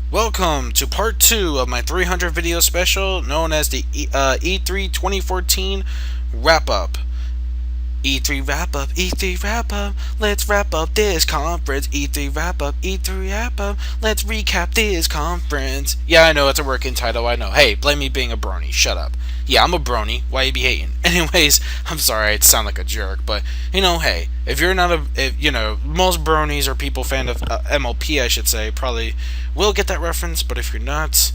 Welcome to part 2 of my 300 video special known as the E3 2014 wrap up. E3 wrap up, E3 wrap up, let's wrap up this conference. E3 wrap up, E3 wrap up, let's recap this conference. Yeah, I know, it's a working title, I know. Hey, blame me being a brony, shut up. Yeah, I'm a brony, why you be hating? Anyways, I'm sorry, I sound like a jerk, but, hey, if you're not most bronies or people fan of MLP, I should say, probably will get that reference, but if you're not,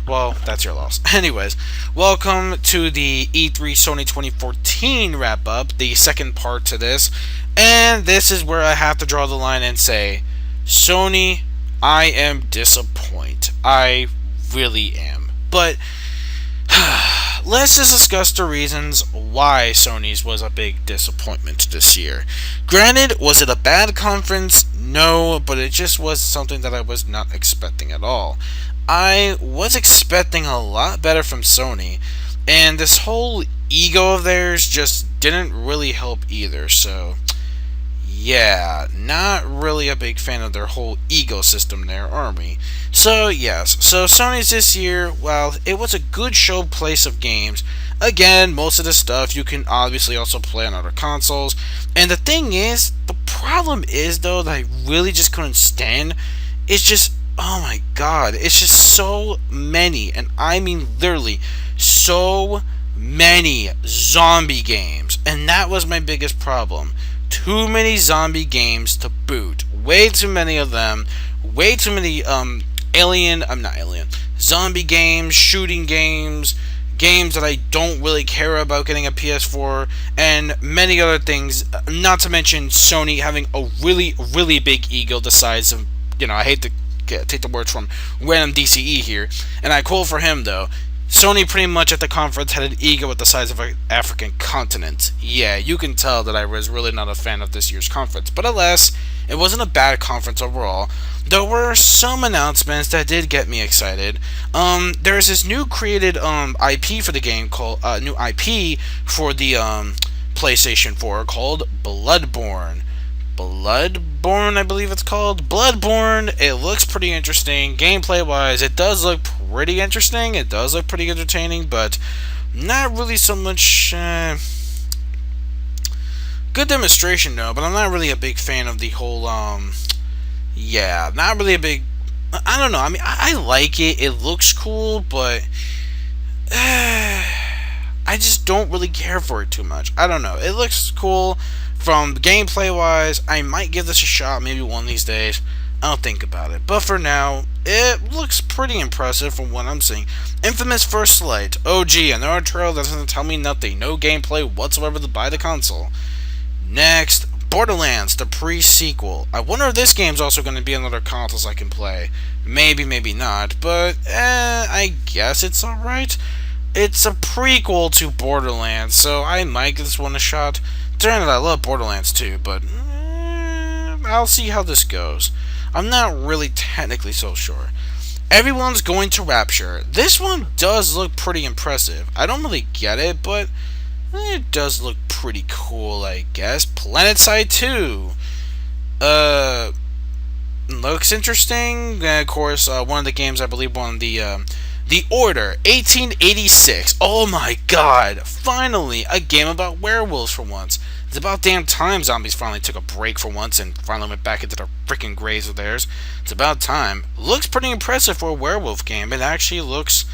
well, that's your loss. Anyways, welcome to the E3 Sony 2014 wrap up, the second part to this. And this is where I have to draw the line and say, Sony, I am disappointed. I really am. But let's just discuss the reasons why Sony's was a big disappointment this year. Granted, was it a bad conference? No, but it just was something that I was not expecting at all. I was expecting a lot better from Sony, and this whole ego of theirs just didn't really help either, so yeah, not really a big fan of their whole ecosystem there, are we? So yes, so Sony's this year, well, it was a good showplace of games. Again, most of the stuff you can obviously also play on other consoles. And the thing is, the problem is though that I really just couldn't stand is just, oh my god, it's just so many, and I mean literally so many zombie games. And that was my biggest problem. Too many zombie games to boot. Way too many of them. Way too many zombie games, shooting games, games that I don't really care about getting a PS4, and many other things. Not to mention Sony having a really, really big ego the size of, I hate to take the words from random DCE here, and I quote for him though. Sony pretty much at the conference had an ego at the size of an African continent. Yeah, you can tell that I was really not a fan of this year's conference. But alas, it wasn't a bad conference overall. There were some announcements that did get me excited. There's this new created IP for the game called new IP for the PlayStation 4 called Bloodborne, I believe it's called. Bloodborne, it looks pretty interesting. Gameplay wise, it does look pretty interesting. It does look pretty entertaining, but not really so much. Good demonstration, though, but I'm not really a big fan of the whole, yeah, not really a big. I don't know. I mean, I like it. It looks cool, but. I just don't really care for it too much. I don't know. It looks cool from gameplay wise. I might give this a shot maybe one of these days. I'll think about it. But for now, it looks pretty impressive from what I'm seeing. Infamous First Light. Oh gee, another trailer doesn't tell me nothing. No gameplay whatsoever to buy the console. Next, Borderlands, the pre-sequel. I wonder if this game's also going to be on other consoles I can play. Maybe, maybe not. But, I guess it's alright. It's a prequel to Borderlands, so I might give this one a shot. Granted, I love Borderlands too, but I'll see how this goes. I'm not really technically so sure. Everyone's going to Rapture. This one does look pretty impressive. I don't really get it, but it does look pretty cool, I guess. PlanetSide 2. Looks interesting. Of course, one of the games I believe won the Order, 1886. Oh my god, finally a game about werewolves for once. It's about damn time zombies finally took a break for once and finally went back into their freaking graves of theirs. It's about time. Looks pretty impressive for a werewolf game. It actually looks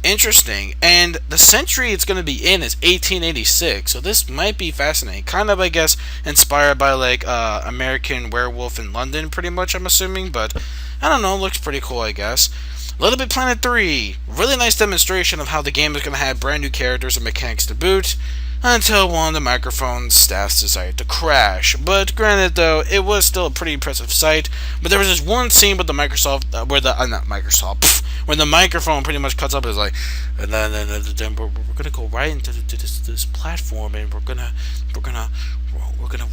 interesting. And the century it's going to be in is 1886, so this might be fascinating. Kind of, I guess, inspired by like American Werewolf in London, pretty much, I'm assuming, but I don't know, looks pretty cool, I guess. Little Big Planet 3. Really nice demonstration of how the game is going to have brand new characters and mechanics to boot, until one of the microphone staffs decided to crash. But granted, though, it was still a pretty impressive sight. But there was this one scene with the Microsoft, where the microphone pretty much cuts up. It's like, and then we're gonna go right into this platform, and we're gonna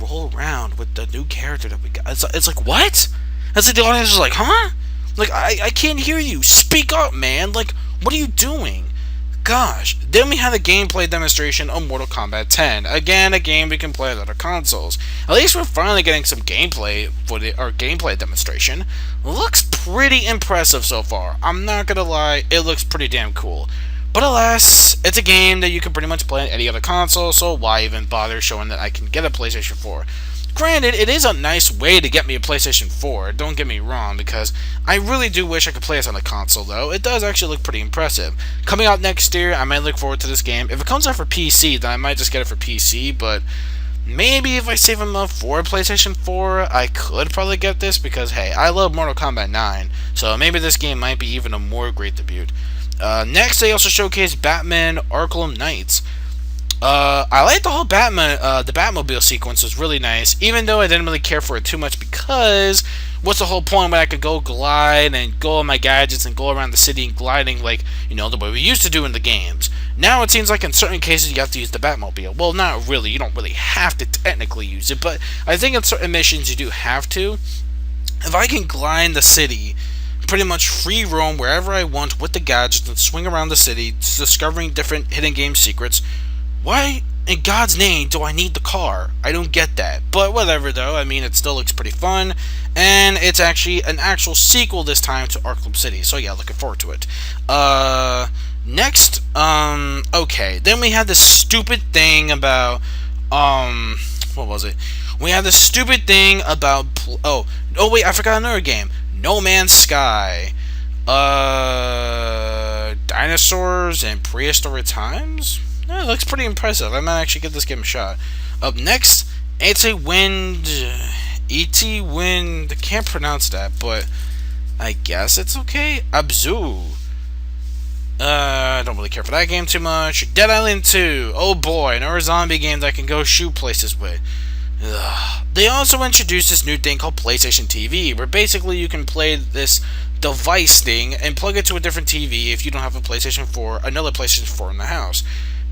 roll around with the new character that we got. It's like, what? That's like the audience is like, huh? Like, I can't hear you. Speak up, man. Like, what are you doing? gosh. Then we had a gameplay demonstration of Mortal Kombat 10. Again, a game we can play on other consoles. At least we're finally getting some gameplay for our gameplay demonstration. Looks pretty impressive so far. I'm not gonna lie, it looks pretty damn cool. But alas, it's a game that you can pretty much play on any other console, so why even bother showing that I can get a PlayStation 4? Granted, it is a nice way to get me a PlayStation 4, don't get me wrong, because I really do wish I could play this on a console, though. It does actually look pretty impressive. Coming out next year, I might look forward to this game. If it comes out for PC, then I might just get it for PC, but maybe if I save enough for a PlayStation 4, I could probably get this, because hey, I love Mortal Kombat 9, so maybe this game might be even a more great debut. Next, they also showcased Batman Arkham Knights. I like the whole the Batmobile sequence was really nice, even though I didn't really care for it too much because what's the whole point when I could go glide and go on my gadgets and go around the city and gliding like, the way we used to do in the games. Now it seems like in certain cases you have to use the Batmobile. Well, not really, you don't really have to technically use it, but I think in certain missions you do have to. If I can glide the city, pretty much free roam wherever I want with the gadgets and swing around the city, discovering different hidden game secrets, why in God's name do I need the car? I don't get that. But whatever though, I mean it still looks pretty fun. And it's actually an actual sequel this time to Arkham City. So yeah, looking forward to it. Next, okay. Then we had this stupid thing about, what was it? We had this stupid thing about, oh wait, I forgot another game. No Man's Sky. Dinosaurs and prehistoric times? Yeah, it looks pretty impressive. I might actually give this game a shot. Up next, E.T. Wind. E.T. Wind. I can't pronounce that, but I guess it's okay. Abzu. I don't really care for that game too much. Dead Island 2. Oh boy, another zombie game that I can go shoot places with. Ugh. They also introduced this new thing called PlayStation TV, where basically you can play this device thing and plug it to a different TV if you don't have a PlayStation 4, another PlayStation 4 in the house.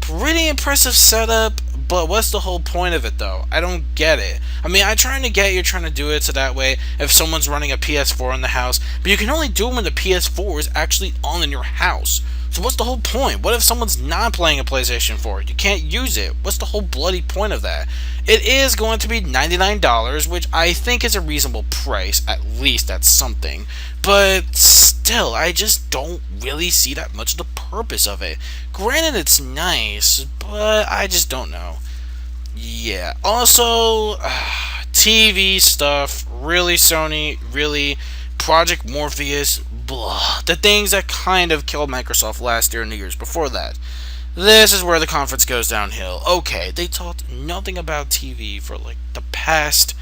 Pretty impressive setup, but what's the whole point of it though? I don't get it. I mean, I'm trying to get you're trying to do it so that way if someone's running a PS4 in the house, but you can only do it when the PS4 is actually on in your house. So what's the whole point? What if someone's not playing a PlayStation 4? You can't use it. What's the whole bloody point of that? It is going to be $99, which I think is a reasonable price. At least that's something. But still, I just don't really see that much of the purpose of it. Granted, it's nice, but I just don't know. Yeah. Also, TV stuff. Really, Sony? Really? Project Morpheus? Blah. The things that kind of killed Microsoft last year and the years before that. This is where the conference goes downhill. Okay, they talked nothing about TV for like the past,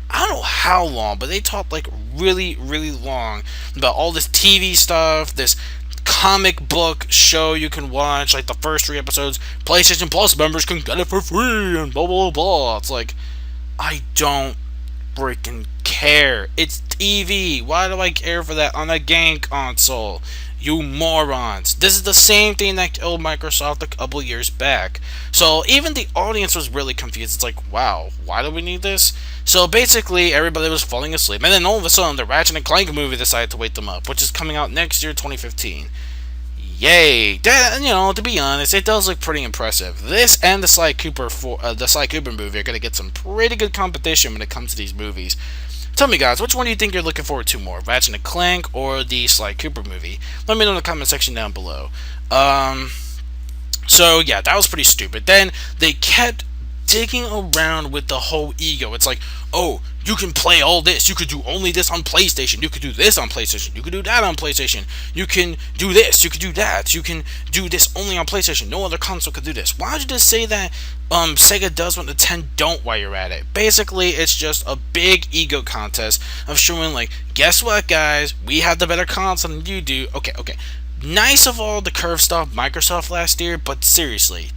I don't know how long, but they talked like really, really long about all this TV stuff, this comic book show you can watch, like the first 3 episodes, PlayStation Plus members can get it for free, and blah, blah, blah. It's like, I don't freaking care. It's TV. Why do I care for that on a game console? You morons. This is the same thing that killed Microsoft a couple years back. So even the audience was really confused. It's like, wow, why do we need this? So basically, everybody was falling asleep. And then all of a sudden, the Ratchet & Clank movie decided to wake them up, which is coming out next year, 2015. Yay! That, to be honest, it does look pretty impressive. This and the Sly Cooper movie are going to get some pretty good competition when it comes to these movies. Tell me, guys, which one do you think you're looking forward to more, Ratchet & Clank or the Sly Cooper movie? Let me know in the comment section down below. So, yeah, that was pretty stupid. Then they kept digging around with the whole ego. It's like, oh, you can play all this. You could do only this on PlayStation. You could do this on PlayStation. You could do that on PlayStation. You can do this. You could do that. You can do this only on PlayStation. No other console could do this. Why don't you just say that Sega does what Nintendo don't while you're at it? Basically, it's just a big ego contest of showing, like, guess what, guys? We have the better console than you do. Okay. Nice of all the curve stuff Microsoft last year, but seriously,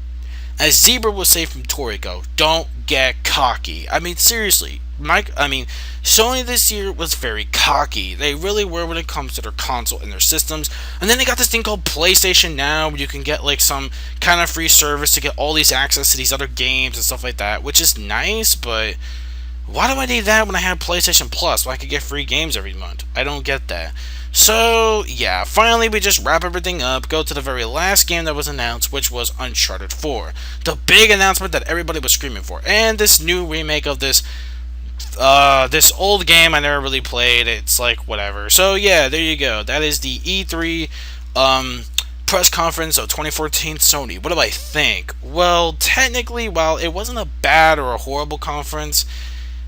as Zebra will say from Torigo, don't get cocky. I mean, seriously, Sony this year was very cocky. They really were when it comes to their console and their systems. And then they got this thing called PlayStation Now, where you can get like some kind of free service to get all these access to these other games and stuff like that, which is nice, but Why do I need that when I have PlayStation Plus so I could get free games every month? I don't get that. So, yeah, finally we just wrap everything up, go to the very last game that was announced, which was Uncharted 4. The big announcement that everybody was screaming for. And this new remake of this old game I never really played. It's like whatever. So yeah, there you go. That is the E3 press conference of 2014 Sony. What do I think? Well, technically, while it wasn't a bad or a horrible conference,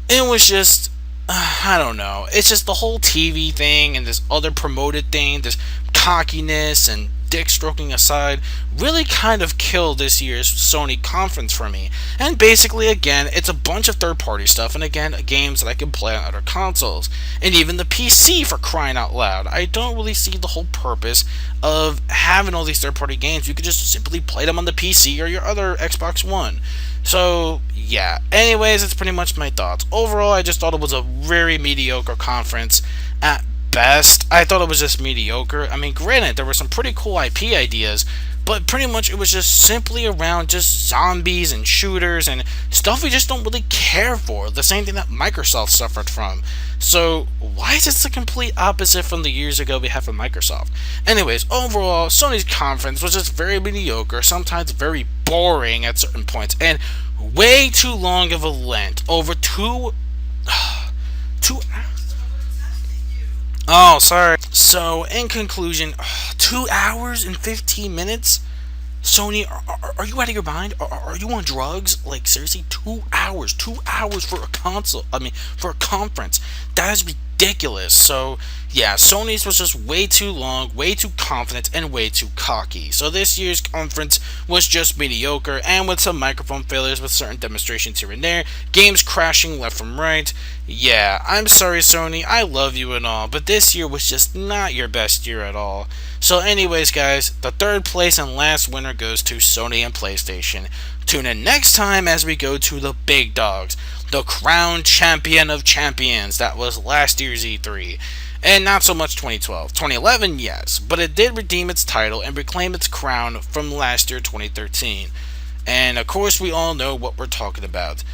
it was just I don't know. It's just the whole TV thing and this other promoted thing, this cockiness and dick stroking aside, really kind of killed this year's Sony conference for me. And basically, again, it's a bunch of third party stuff, and again, games that I can play on other consoles. And even the PC, for crying out loud. I don't really see the whole purpose of having all these third party games. You could just simply play them on the PC or your other Xbox One. So, yeah. Anyways, that's pretty much my thoughts. Overall, I just thought it was a very mediocre conference at best. I thought it was just mediocre. I mean, granted, there were some pretty cool IP ideas, but pretty much it was just simply around just zombies and shooters and stuff we just don't really care for. The same thing that Microsoft suffered from. So, why is this the complete opposite from the years ago we had from Microsoft? Anyways, overall, Sony's conference was just very mediocre, sometimes very boring at certain points, and way too long of a length. Over two Oh, sorry. So, in conclusion, 2 hours and 15 minutes? Sony, are you out of your mind? Are you on drugs? Like, seriously, 2 hours. 2 hours for a console. I mean, for a conference. That is ridiculous. So, yeah, Sony's was just way too long, way too confident, and way too cocky. So, this year's conference was just mediocre, and with some microphone failures with certain demonstrations here and there, games crashing left from right. Yeah, I'm sorry, Sony. I love you and all, but this year was just not your best year at all. So anyways, guys, the third place and last winner goes to Sony and PlayStation. Tune in next time as we go to the big dogs, the crown champion of champions. That was last year's E3. And not so much 2012. 2011, yes, but it did redeem its title and reclaim its crown from last year, 2013. And of course, we all know what we're talking about.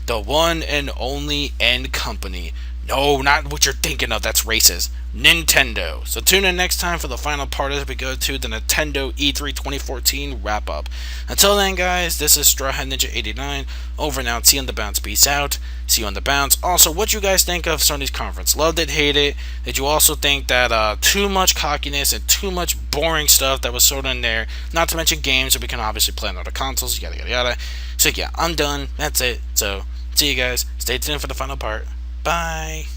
The one and only N company. No, not what you're thinking of, that's racist. Nintendo. So tune in next time for the final part as we go to the Nintendo E3 2014 wrap up. Until then, guys, this is Straw Hat Ninja 89 over and out. See you on the bounce. Peace out. See you on the bounce. Also, what you guys think of Sony's conference? Loved it, hate it? Did you also think that too much cockiness and too much boring stuff that was sort of in there? Not to mention games that we can obviously play on other consoles, yada yada yada. So yeah, I'm done. That's it. So see you guys. Stay tuned for the final part. Bye.